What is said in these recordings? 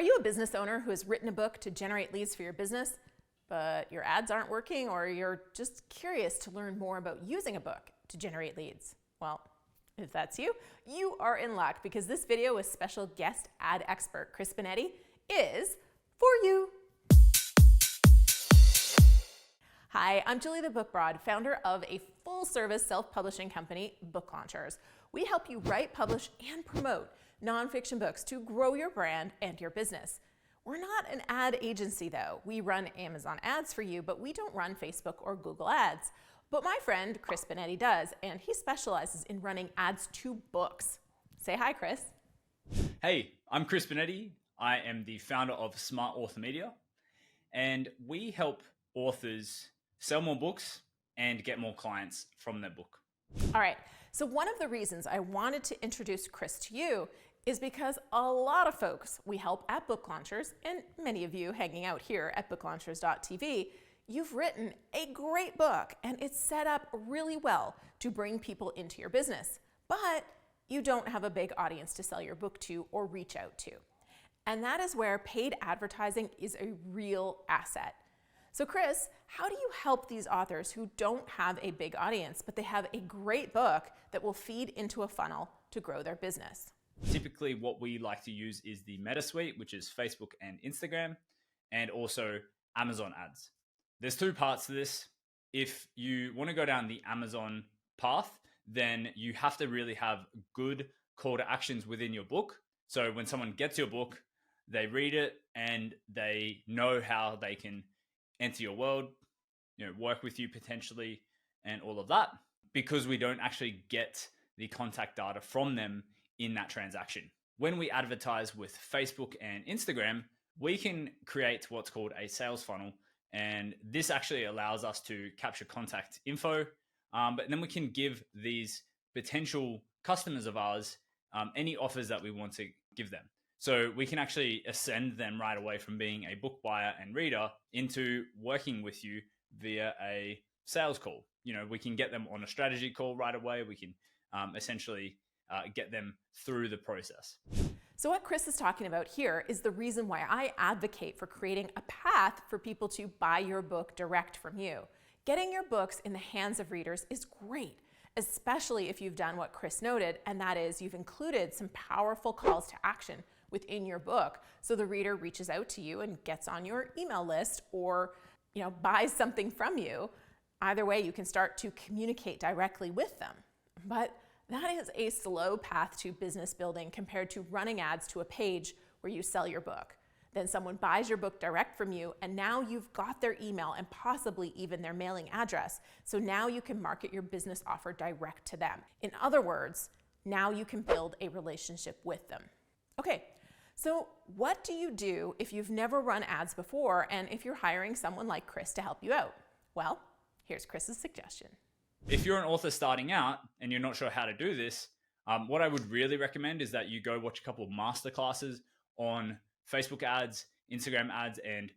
Are you a business owner who has written a book to generate leads for your business, but your ads aren't working, or you're just curious to learn more about using a book to generate leads? Well, if that's you, you are in luck, because this video with special guest ad expert Chris Benetti is for you. Hi, I'm Julie the Book Broad, founder of a full-service self-publishing company, Book Launchers. We help you write, publish, and promote nonfiction books to grow your brand and your business. We're not an ad agency though. We run Amazon ads for you, but we don't run Facebook or Google ads. But my friend Chris Benetti does, and he specializes in running ads to books. Say hi, Chris. Hey, I'm Chris Benetti. I am the founder of Smart Author Media, and we help authors sell more books and get more clients from their book. All right, so one of the reasons I wanted to introduce Chris to you is because a lot of folks we help at Book Launchers, and many of you hanging out here at booklaunchers.tv, you've written a great book and it's set up really well to bring people into your business, but you don't have a big audience to sell your book to or reach out to. And that is where paid advertising is a real asset. So Chris, how do you help these authors who don't have a big audience, but they have a great book that will feed into a funnel to grow their business? Typically, what we like to use is the Meta Suite, which is Facebook and Instagram, and also Amazon ads. There's two parts to this. If you want to go down the Amazon path, then you have to really have good call to actions within your book. So when someone gets your book, they read it and they know how they can enter your world, work with you potentially, and all of that, because we don't actually get the contact data from them in that transaction. When we advertise with Facebook and Instagram, we can create what's called a sales funnel. And this actually allows us to capture contact info, but then we can give these potential customers of ours any offers that we want to give them. So we can actually ascend them right away from being a book buyer and reader into working with you via a sales call. We can get them on a strategy call right away. We can essentially get them through the process. So what Chris is talking about here is the reason why I advocate for creating a path for people to buy your book direct from you. Getting your books in the hands of readers is great, especially if you've done what Chris noted, and that is you've included some powerful calls to action within your book, so the reader reaches out to you and gets on your email list or buys something from you. Either way, you can start to communicate directly with them. But that is a slow path to business building compared to running ads to a page where you sell your book. Then someone buys your book direct from you, and now you've got their email and possibly even their mailing address. So now you can market your business offer direct to them. In other words, now you can build a relationship with them. Okay, so what do you do if you've never run ads before and if you're hiring someone like Chris to help you out? Well, here's Chris's suggestion. If you're an author starting out and you're not sure how to do this, what I would really recommend is that you go watch a couple of masterclasses on Facebook ads, Instagram ads, and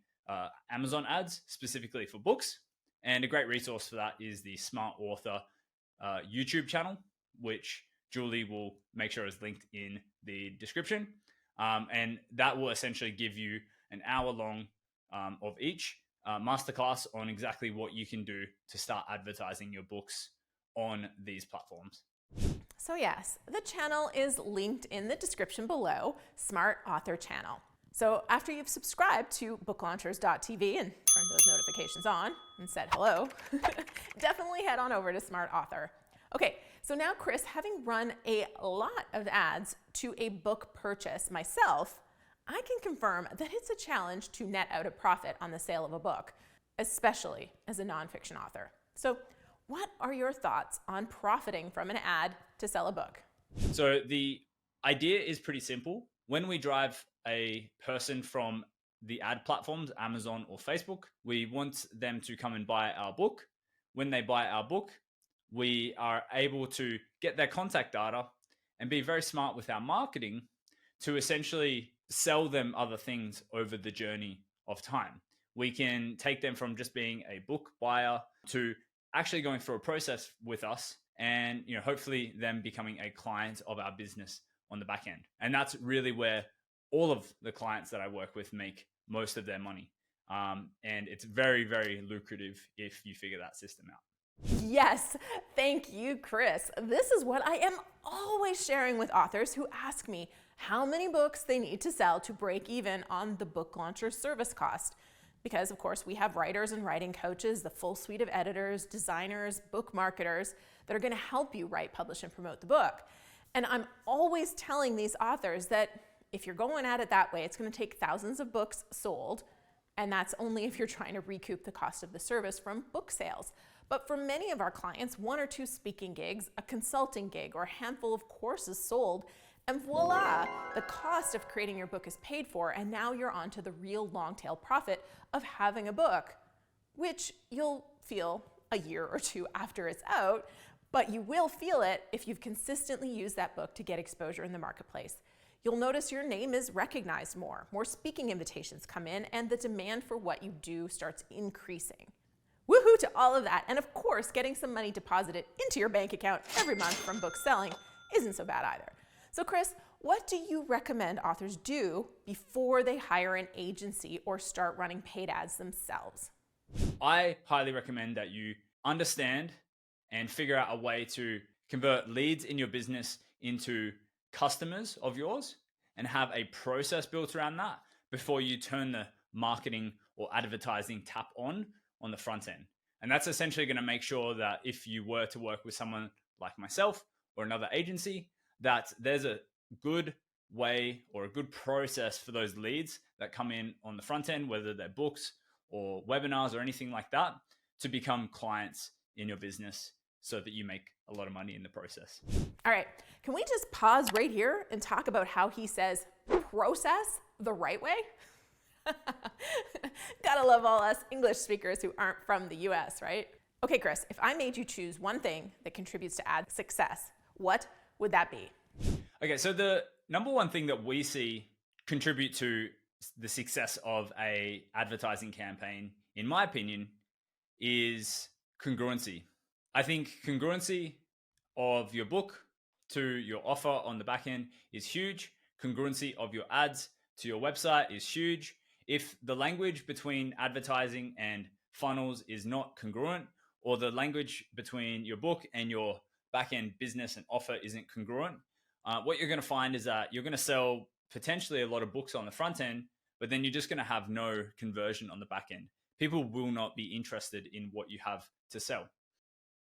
Amazon ads, specifically for books. And a great resource for that is the Smart Author YouTube channel, which Julie will make sure is linked in the description. And that will essentially give you an hour long of each masterclass on exactly what you can do to start advertising your books on these platforms. So yes, the channel is linked in the description below, Smart Author channel. So after you've subscribed to booklaunchers.tv and turned those notifications on and said hello, definitely head on over to Smart Author. Okay, so now Chris, having run a lot of ads to a book purchase myself, I can confirm that it's a challenge to net out a profit on the sale of a book, especially as a nonfiction author. So what are your thoughts on profiting from an ad to sell a book? So the idea is pretty simple. When we drive a person from the ad platforms, Amazon or Facebook, we want them to come and buy our book. When they buy our book, we are able to get their contact data and be very smart with our marketing to essentially sell them other things over the journey of time. We can take them from just being a book buyer to actually going through a process with us and hopefully them becoming a client of our business on the back end. And that's really where all of the clients that I work with make most of their money. And it's very, very lucrative if you figure that system out. Yes, thank you, Chris. This is what I am always sharing with authors who ask me how many books they need to sell to break even on the book launcher service cost. Because, of course, we have writers and writing coaches, the full suite of editors, designers, book marketers that are going to help you write, publish, and promote the book. And I'm always telling these authors that if you're going at it that way, it's going to take thousands of books sold, and that's only if you're trying to recoup the cost of the service from book sales. But for many of our clients, 1 or 2 speaking gigs, a consulting gig, or a handful of courses sold, and voila, the cost of creating your book is paid for, and now you're on to the real long tail profit of having a book, which you'll feel a year or 2 after it's out, but you will feel it if you've consistently used that book to get exposure in the marketplace. You'll notice your name is recognized more speaking invitations come in, and the demand for what you do starts increasing. Woohoo to all of that. And of course, getting some money deposited into your bank account every month from book selling isn't so bad either. So Chris, what do you recommend authors do before they hire an agency or start running paid ads themselves? I highly recommend that you understand and figure out a way to convert leads in your business into customers of yours and have a process built around that before you turn the marketing or advertising tap on the front end. And that's essentially going to make sure that if you were to work with someone like myself or another agency, that there's a good way or a good process for those leads that come in on the front end, whether they're books or webinars or anything like that, to become clients in your business so that you make a lot of money in the process. All right, can we just pause right here and talk about how he says process the right way? Gotta love all us English speakers who aren't from the US, right? Okay, Chris, if I made you choose one thing that contributes to ad success, what would that be? Okay, so the number one thing that we see contribute to the success of a advertising campaign, in my opinion, is congruency. I think congruency of your book to your offer on the back end is huge. Congruency of your ads to your website is huge. If the language between advertising and funnels is not congruent, or the language between your book and your back-end business and offer isn't congruent, what you're going to find is that you're going to sell potentially a lot of books on the front end, but then you're just going to have no conversion on the back end. People will not be interested in what you have to sell.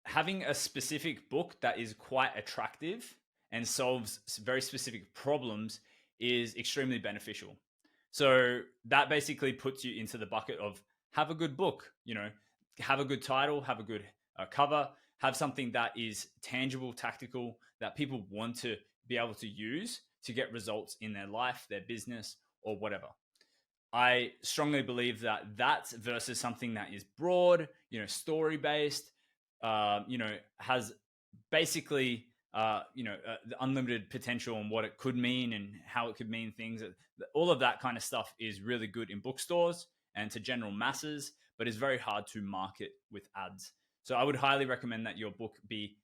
Having a specific book that is quite attractive and solves very specific problems is extremely beneficial. So that basically puts you into the bucket of have a good book, have a good title, have a good cover, have something that is tangible, tactical, that people want to be able to use to get results in their life, their business, or whatever. I strongly believe that versus something that is broad, story-based, has basically, the unlimited potential and what it could mean and how it could mean things. All of that kind of stuff is really good in bookstores and to general masses, but is very hard to market with ads. So I would highly recommend that your book be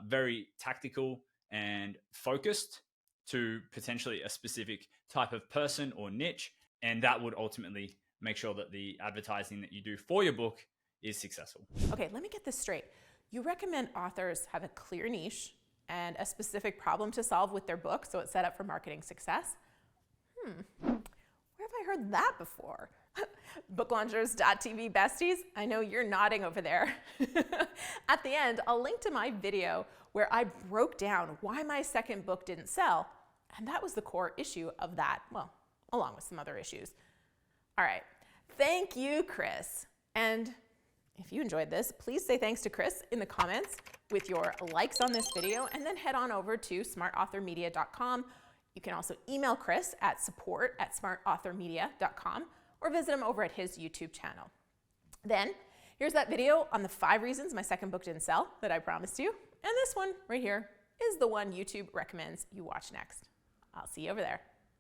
very tactical and focused to potentially a specific type of person or niche. And that would ultimately make sure that the advertising that you do for your book is successful. Okay, let me get this straight. You recommend authors have a clear niche and a specific problem to solve with their book so it's set up for marketing success? Where have I heard that before? Booklaunchers.tv besties, I know you're nodding over there. At the end, I'll link to my video where I broke down why my second book didn't sell, and that was the core issue of that, well, along with some other issues. All right, thank you, Chris. And if you enjoyed this, please say thanks to Chris in the comments with your likes on this video, and then head on over to smartauthormedia.com. You can also email Chris at support@smartauthormedia.com or visit him over at his YouTube channel. Then here's that video on the 5 reasons my second book didn't sell that I promised you. And this one right here is the one YouTube recommends you watch next. I'll see you over there.